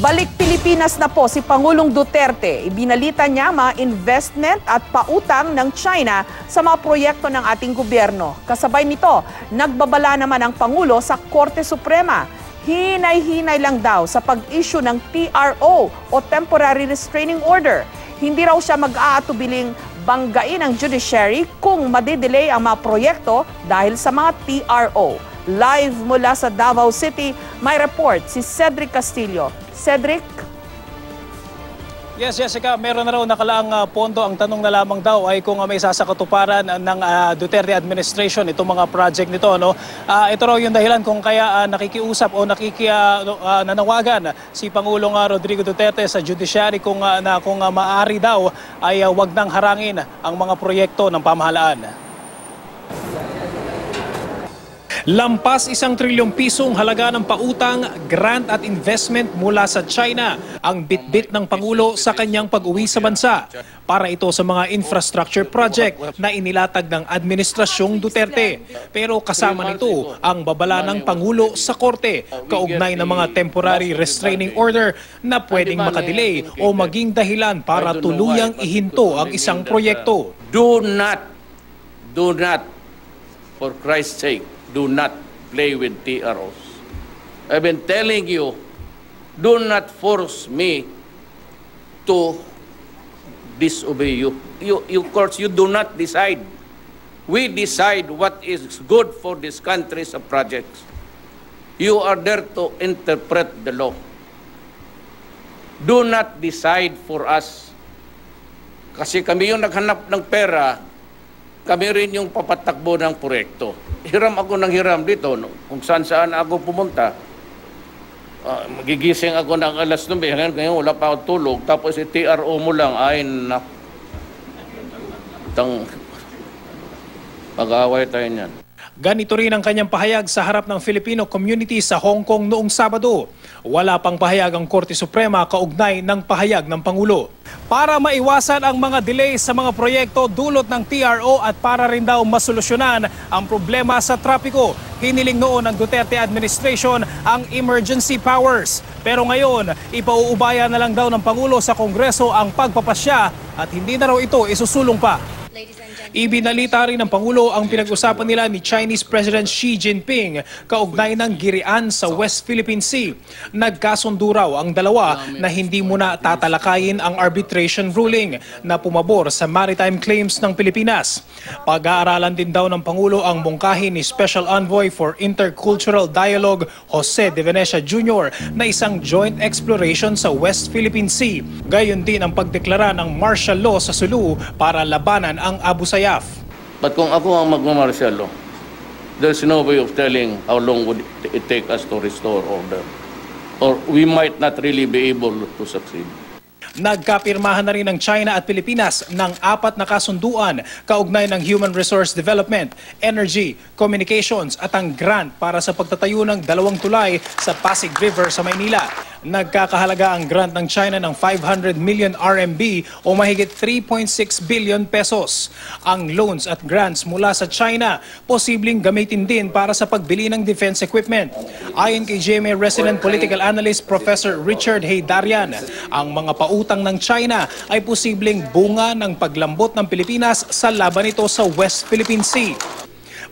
Balik Pilipinas na po si Pangulong Duterte. Ibinalita niya mga investment at pautang ng China sa mga proyekto ng ating gobyerno. Kasabay nito, nagbabala naman ang Pangulo sa Korte Suprema. Hinay-hinay lang daw sa pag-issue ng TRO o Temporary Restraining Order. Hindi raw siya mag-aatubiling banggain ang judiciary kung madidelay ang mga proyekto dahil sa mga TRO. Live mula sa Davao City, may report si Cedric Castillo. Cedric? Yes, Jessica, meron na raw nakalaang pondo. Ang tanong na lamang daw ay kung may sasakatuparan ng Duterte administration itong mga project nito. No? Ito raw yung dahilan kung kaya nakikiusap o nanawagan si Pangulong Rodrigo Duterte sa judiciary kung maaari daw ay wag nang harangin ang mga proyekto ng pamahalaan. Lampas 1 trilyong pisong halaga ng pautang, grant at investment mula sa China ang bitbit ng Pangulo sa kanyang pag-uwi sa bansa para ito sa mga infrastructure project na inilatag ng Administrasyong Duterte. Pero kasama nito ang babala ng Pangulo sa Korte kaugnay ng mga temporary restraining order na pwedeng makadelay o maging dahilan para tuluyang ihinto ang isang proyekto. Do not, for Christ's sake, do not play with TROs. I've been telling you, do not force me to disobey you. You courts, you do not decide. We decide what is good for this country's projects. You are there to interpret the law. Do not decide for us. Kasi kami yung naghanap ng pera, kami rin yung papatakbo ng proyekto. Hiram ako ng hiram dito, no? Kung saan-saan ako pumunta. Magigising ako ng alas 9, ngayon wala pa ako tulog, tapos TRO mo lang, ay na. Pag-aaway tayo niyan. Ganito rin ang kanyang pahayag sa harap ng Filipino community sa Hong Kong noong Sabado. Wala pang pahayag ang Korte Suprema kaugnay ng pahayag ng Pangulo. Para maiwasan ang mga delay sa mga proyekto dulot ng TRO at para rin daw masolusyonan ang problema sa trapiko, hiniling noon ng Duterte administration ang emergency powers. Pero ngayon, ipauubaya na lang daw ng Pangulo sa Kongreso ang pagpapasya at hindi na raw ito isusulong pa. Ibinalita rin ng Pangulo ang pinag-usapan nila ni Chinese President Xi Jinping kaugnay ng girian sa West Philippine Sea. Nagkasundo raw ang dalawa na hindi muna tatalakayin ang arbitration ruling na pumabor sa maritime claims ng Pilipinas. Pag-aaralan din daw ng Pangulo ang mungkahi ni Special Envoy for Intercultural Dialogue Jose De Venecia Jr. na isang joint exploration sa West Philippine Sea. Gayon din ang pagdeklara ng martial law sa Sulu para labanan ang Abu Sayyaf. But kung ako ang magmamartial law, there's no way of telling how long would it take us to restore order. Or we might not really be able to succeed. Nagkapirmahan na rin ng China at Pilipinas ng 4 na kasunduan kaugnay ng Human Resource Development, Energy, Communications at ang grant para sa pagtatayo ng 2 tulay sa Pasig River sa Maynila. Nagkakahalaga ang grant ng China ng 500 million RMB o mahigit 3.6 billion pesos. Ang loans at grants mula sa China posibleng gamitin din para sa pagbili ng defense equipment. Ayon kay GMA Resident Political Analyst Professor Richard Heydarian, ang mga pautang ng China ay posibleng bunga ng paglambot ng Pilipinas sa laban nito sa West Philippine Sea.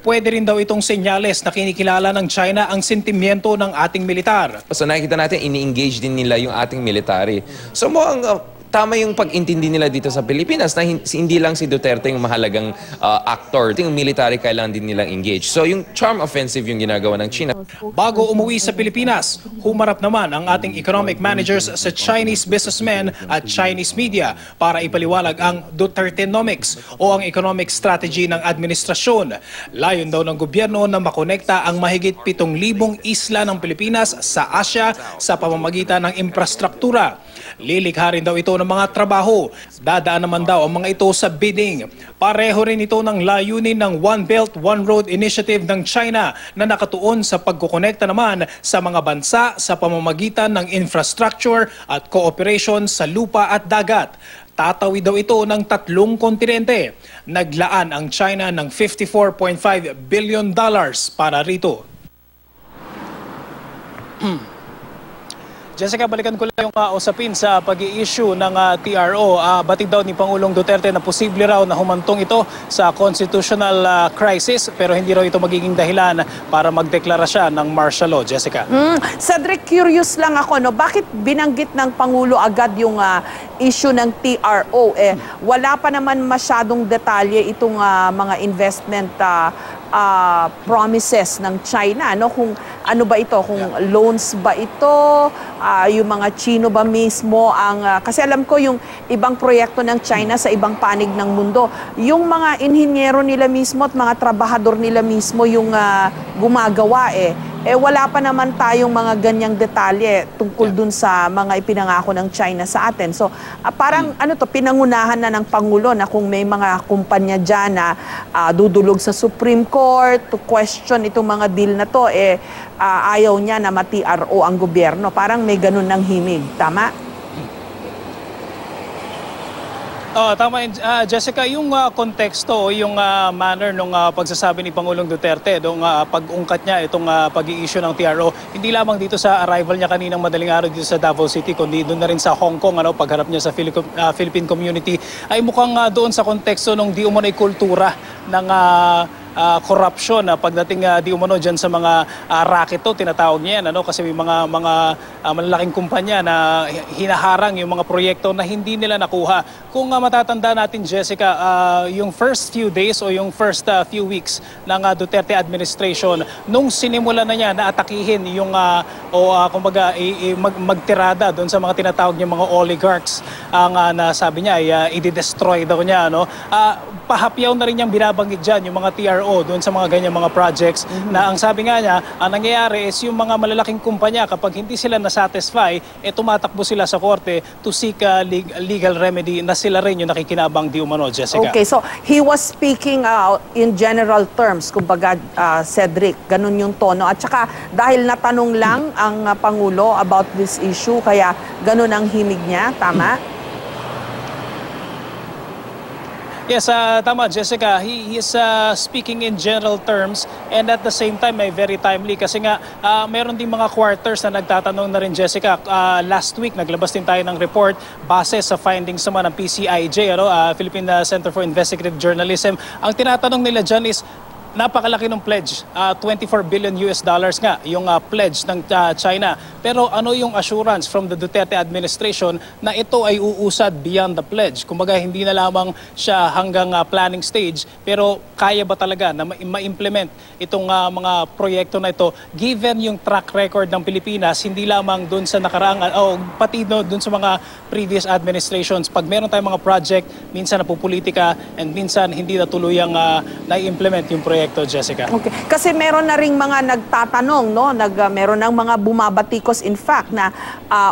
Pwede rin daw itong senyales na kinikilala ng China ang sentimiento ng ating militar. So nakikita natin, ini-engage din nila yung ating military. So mukhang tama yung pag-intindi nila dito sa Pilipinas na hindi lang si Duterte yung mahalagang actor. Yung military kailangan din nilang engage. So yung charm offensive yung ginagawa ng China. Bago umuwi sa Pilipinas, humarap naman ang ating economic managers sa Chinese businessmen at Chinese media para ipaliwalag ang Dutertenomics o ang economic strategy ng administrasyon. Layon daw ng gobyerno na makonekta ang mahigit 7,000 isla ng Pilipinas sa Asia sa pamamagitan ng infrastruktura. Lilikha rin daw ito ng mga trabaho. Dadaan naman daw ang mga ito sa bidding. Pareho rin ito ng layunin ng One Belt, One Road Initiative ng China na nakatuon sa pagkukonekta naman sa mga bansa sa pamamagitan ng infrastructure at cooperation sa lupa at dagat. Tatawid daw ito ng 3 kontinente. Naglaan ang China ng $54.5 billion para rito. Jessica, balikan ko lang yung usapin sa pag-i-issue ng TRO. Batid daw ni Pangulong Duterte na posible raw na humantong ito sa constitutional crisis pero hindi raw ito magiging dahilan para magdeklara siya ng martial law. Jessica. Cedric, curious lang ako, no? Bakit binanggit ng Pangulo agad yung issue ng TRO? Wala pa naman masyadong detalye itong mga investment promises ng China, no? Kung ano ba ito, kung loans ba ito, yung mga Chino ba mismo ang kasi alam ko yung ibang proyekto ng China sa ibang panig ng mundo, yung mga inhinyero nila mismo at mga trabahador nila mismo yung gumagawa wala pa naman tayong mga ganyang detalye tungkol dun sa mga ipinangako ng China sa atin. So, parang pinangunahan na ng Pangulo na kung may mga kumpanya dyan na dudulog sa Supreme Court to question itong mga deal na to, ayaw niya na ma-TRO ang gobyerno. Parang may ganun ng himig. Tama? Tama, Jessica, yung konteksto o yung manner ng pagsasabi ni Pangulong Duterte nung pag-ungkat niya itong pag-i-issue ng TRO, hindi lamang dito sa arrival niya kaninang madaling araw dito sa Davao City, kundi doon na rin sa Hong Kong, pagharap niya sa Philippine community, ay mukhang doon sa konteksto ng di umano'y kultura ng corruption pagdating di umano dyan sa mga racket tinatawag niya yan, kasi may mga malalaking kumpanya na hinaharang yung mga proyekto na hindi nila nakuha. Kung matatanda natin, Jessica, yung first few days o yung first few weeks ng Duterte administration, nung sinimula na niya na atakihin yung kumbaga magtirada doon sa mga tinatawag niya mga oligarchs, ang nasabi niya ay i-destroy daw niya, pahapyaw na rin niyang binabanggit dyan yung mga TRO doon sa mga ganyan mga projects na ang sabi nga niya, ang nangyayari is yung mga malalaking kumpanya kapag hindi sila nasatisfy, tumatakbo sila sa korte to seek legal remedy na sila rin yung nakikinabang di umano, Jessica. Okay, so he was speaking in general terms, kumbaga Cedric, ganun yung tono. At saka dahil natanong lang ang Pangulo about this issue, kaya ganun ang himig niya, tama? Yes, tama, Jessica. He is speaking in general terms and at the same time ay very timely kasi nga meron ding mga quarters na nagtatanong na rin, Jessica. Last week, naglabas din tayo ng report base sa findings naman ng PCIJ, Philippine Center for Investigative Journalism. Ang tinatanong nila dyan is, napakalaki ng pledge, $24 billion nga yung pledge ng China. Pero ano yung assurance from the Duterte administration na ito ay uusad beyond the pledge? Kumbaga hindi na lamang siya hanggang planning stage, pero kaya ba talaga na ma-implement itong mga proyekto na ito given yung track record ng Pilipinas, hindi lamang doon sa nakaraang pati doon sa mga previous administrations. Pag meron tayong mga project, minsan napupolitika and minsan hindi na tuluyang na-implement yung proyekto, Jessica. Okay. Kasi meron na ring mga nagtatanong, meron ng mga bumabatikos in fact na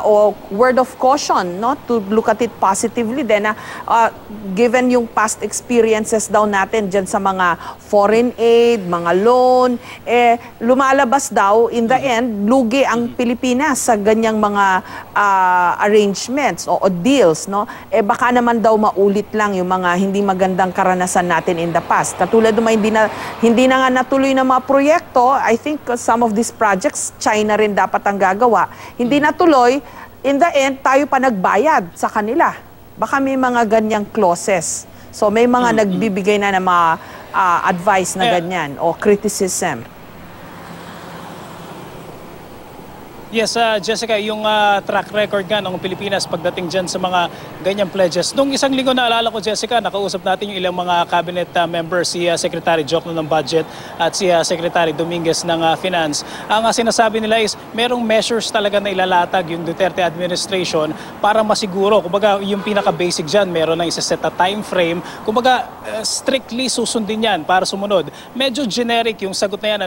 o word of caution, to look at it positively din na given yung past experiences daw natin diyan sa mga foreign aid, mga loan, lumalabas daw in the end lugi ang Pilipinas sa ganyang mga arrangements o deals, baka naman daw maulit lang yung mga hindi magandang karanasan natin in the past. Katulad ng hindi na nga natuloy na mga proyekto. I think some of these projects, China rin dapat ang gagawa. Hindi natuloy, in the end, tayo pa nagbayad sa kanila. Baka may mga ganyang clauses. So may mga nagbibigay na ng mga advice na ganyan o criticism. Yes, Jessica, yung track record nga ng Pilipinas pagdating dyan sa mga ganyang pledges. Nung isang linggo naalala ko, Jessica, nakausap natin yung ilang mga cabinet members, si Secretary Jocno ng Budget at si Secretary Dominguez ng Finance. Ang sinasabi nila is merong measures talaga na ilalatag yung Duterte administration para masiguro. Kumbaga, yung pinaka-basic dyan, meron na isa-set a time frame. Kumbaga, strictly susundin yan para sumunod. Medyo generic yung sagot na yan,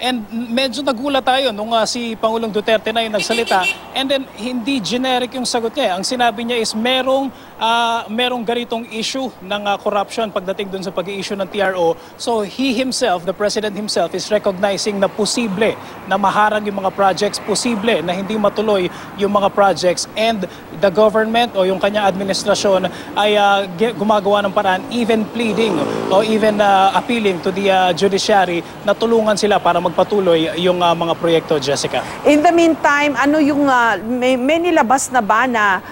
And medyo nagulat tayo nung si Pangulong Duterte na yung nagsalita and then hindi generic yung sagot niya. Ang sinabi niya is merong merong ganitong issue ng corruption pagdating dun sa pag-i-issue ng TRO. So he himself, the President himself, is recognizing na posible na maharang yung mga projects, posible na hindi matuloy yung mga projects, and the government o yung kanyang administrasyon ay gumagawa ng paraan, even pleading o even appealing to the judiciary na tulungan sila para magpatuloy yung mga proyekto, Jessica. In the meantime, ano yung may nilabas na ba na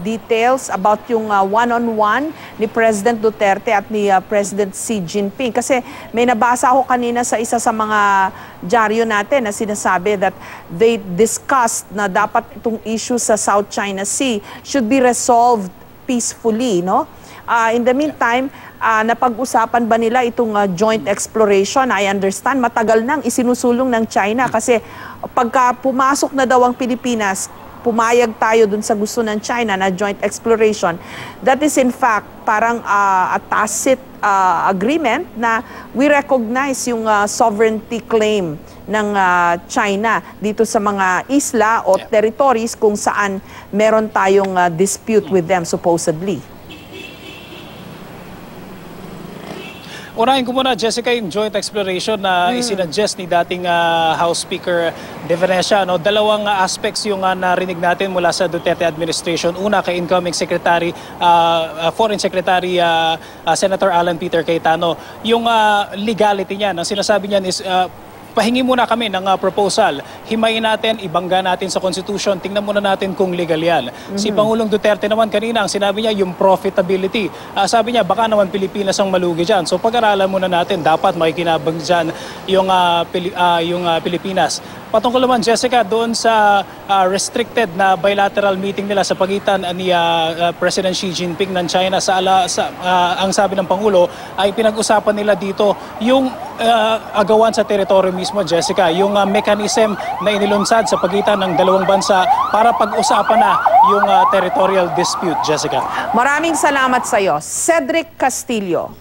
details about yung one-on-one ni President Duterte at ni President Xi Jinping? Kasi may nabasa ako kanina sa isa sa mga dyaryo natin na sinasabi that they discussed na dapat itong issue sa South China Sea should be resolved peacefully, no? In the meantime, napag-usapan ba nila itong joint exploration? I understand, matagal nang isinusulong ng China kasi pagka pumasok na daw ang Pilipinas, pumayag tayo dun sa gusto ng China na joint exploration. That is in fact parang a tacit agreement na we recognize yung sovereignty claim ng China dito sa mga isla o territories kung saan meron tayong dispute with them supposedly. Unahin ko muna, Jessica, yung joint exploration na isinadjust ni dating House Speaker De Venecia. No? Dalawang aspects yung narinig natin mula sa Duterte administration. Una, kay incoming Secretary, Foreign Secretary Senator Alan Peter Cayetano. Yung legality niya, ang sinasabi niyan is pahingi muna kami ng proposal. Himayin natin, ibangga natin sa Constitution. Tingnan muna natin kung legal yan. Si Pangulong Duterte naman kanina, ang sinabi niya yung profitability. Sabi niya, baka naman Pilipinas ang malugi dyan. So pag-aralan muna natin, dapat makikinabang dyan yung Pilipinas. Patungkol naman, Jessica, doon sa restricted na bilateral meeting nila sa pagitan ni President Xi Jinping ng China, ang sabi ng Pangulo ay pinag-usapan nila dito yung agawan sa teritoryo mismo, Jessica, yung mechanism na inilunsad sa pagitan ng dalawang bansa para pag-usapan na yung territorial dispute, Jessica. Maraming salamat sa iyo, Cedric Castillo.